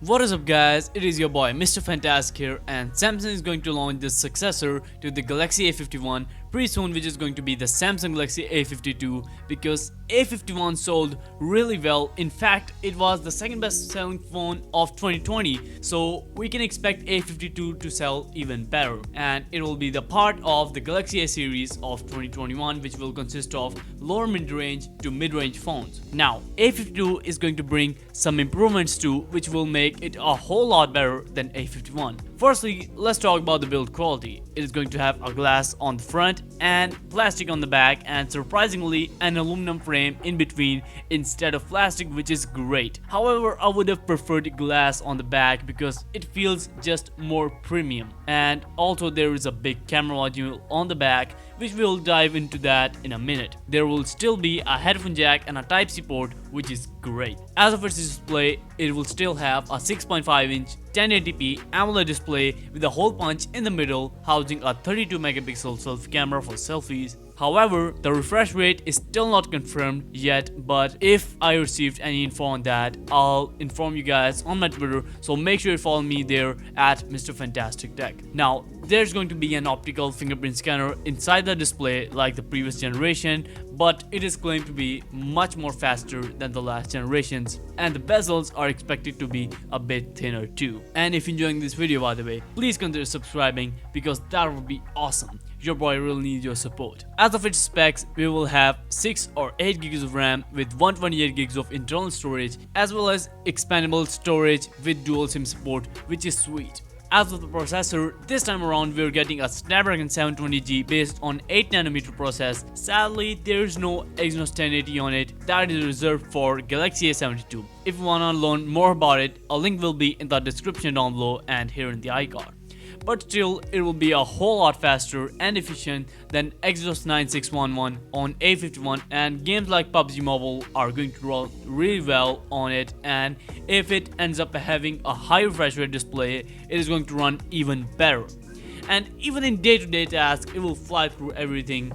What is up guys, it is your boy Mr. Fantastic here, and Samsung is going to launch the successor to the Galaxy A51 pretty soon, which is going to be the Samsung Galaxy A52, because A51 sold really well. In fact, it was the second best selling phone of 2020, so we can expect A52 to sell even better, and it will be the part of the Galaxy A series of 2021, which will consist of lower mid-range to mid-range phones. Now A52 is going to bring some improvements too, which will make it a whole lot better than A51. Firstly, let's talk about the build quality. It is going to have a glass on the front and plastic on the back, and surprisingly an aluminum frame in between instead of plastic, which is great. However, I would have preferred glass on the back because it feels just more premium. And also there is a big camera module on the back, which we'll dive into that in a minute. There will still be a headphone jack and a Type-C port, which is great. As of its display, it will still have a 6.5-inch 1080p AMOLED display with a hole punch in the middle, housing a 32 megapixel selfie camera for selfies. However, the refresh rate is still not confirmed yet, but if I received any info on that, I'll inform you guys on my Twitter, so make sure you follow me there at Mr. Fantastic Tech. Now, there's going to be an optical fingerprint scanner inside the display like the previous generation, but it is claimed to be much more faster than the last generations, and the bezels are expected to be a bit thinner too. And if you're enjoying this video, by the way, please consider subscribing because that would be awesome. Your boy really needs your support. As of its specs, we will have 6 or 8 gigs of RAM with 128 gigs of internal storage, as well as expandable storage with dual SIM support, which is sweet. As of the processor, this time around we are getting a Snapdragon 720G based on 8nm process. Sadly, there is no Exynos 1080 on it, that is reserved for Galaxy A72. If you wanna learn more about it, a link will be in the description down below and here in the icon. But still, it will be a whole lot faster and efficient than Exynos 9611 on A51, and games like PUBG Mobile are going to run really well on it, and if it ends up having a high refresh rate display, it is going to run even better. And even in day-to-day tasks, it will fly through everything.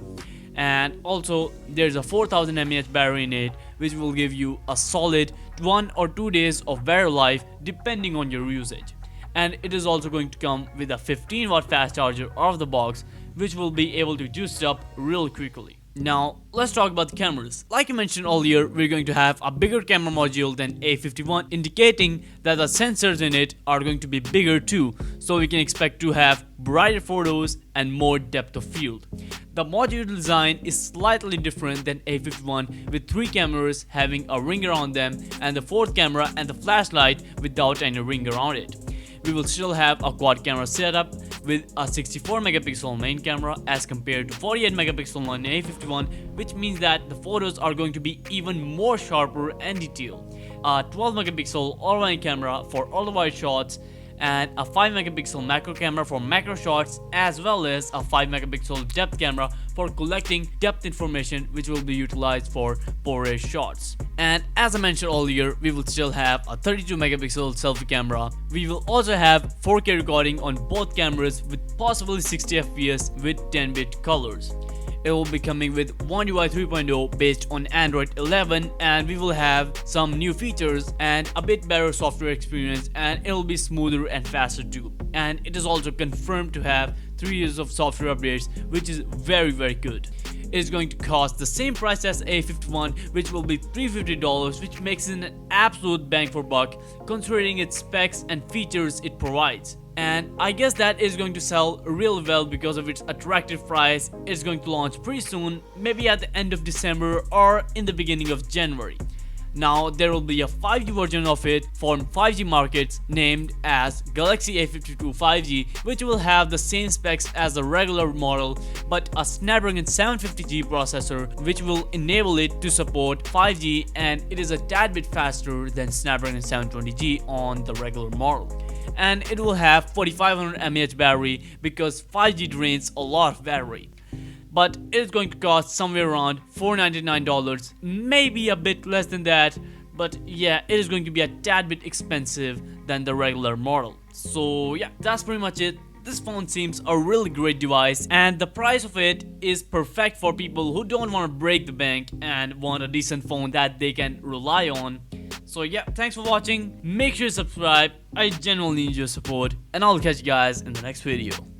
And also, there's a 4000 mAh battery in it, which will give you a solid 1 or 2 days of battery life depending on your usage. And it is also going to come with a 15-watt fast charger out of the box, which will be able to juice it up real quickly. Now, let's talk about the cameras. Like I mentioned earlier, we're going to have a bigger camera module than A51, indicating that the sensors in it are going to be bigger too, so we can expect to have brighter photos and more depth of field. The module design is slightly different than A51, with 3 cameras having a ring around them, and the 4th camera and the flashlight without any ring around it. We will still have a quad camera setup with a 64 megapixel main camera as compared to 48 megapixel on A51, which means that the photos are going to be even more sharper and detailed. A 12 megapixel all-round camera for ultra-wide shots, and a 5 megapixel macro camera for macro shots, as well as a 5 megapixel depth camera for collecting depth information, which will be utilized for ProRes shots. And as I mentioned earlier, we will still have a 32 megapixel selfie camera. We will also have 4K recording on both cameras with possibly 60 FPS with 10-bit colors. It will be coming with One UI 3.0 based on Android 11, and we will have some new features and a bit better software experience, and it will be smoother and faster too. And it is also confirmed to have 3 years of software updates, which is very good. It is going to cost the same price as A51, which will be $350, which makes it an absolute bang for buck considering its specs and features it provides. And I guess that is going to sell real well because of its attractive price. It's going to launch pretty soon, maybe at the end of December or in the beginning of January. Now, there will be a 5G version of it for 5G markets named as Galaxy A52 5G, which will have the same specs as the regular model, but a Snapdragon 750G processor, which will enable it to support 5G, and it is a tad bit faster than Snapdragon 720G on the regular model. And it will have 4500 mAh battery because 5G drains a lot of battery. But it is going to cost somewhere around $499, maybe a bit less than that, but yeah, it is going to be a tad bit expensive than the regular model. So yeah, that's pretty much it. This phone seems a really great device, and the price of it is perfect for people who don't want to break the bank and want a decent phone that they can rely on. So yeah, thanks for watching. Make sure you subscribe. I genuinely need your support, and I'll catch you guys in the next video.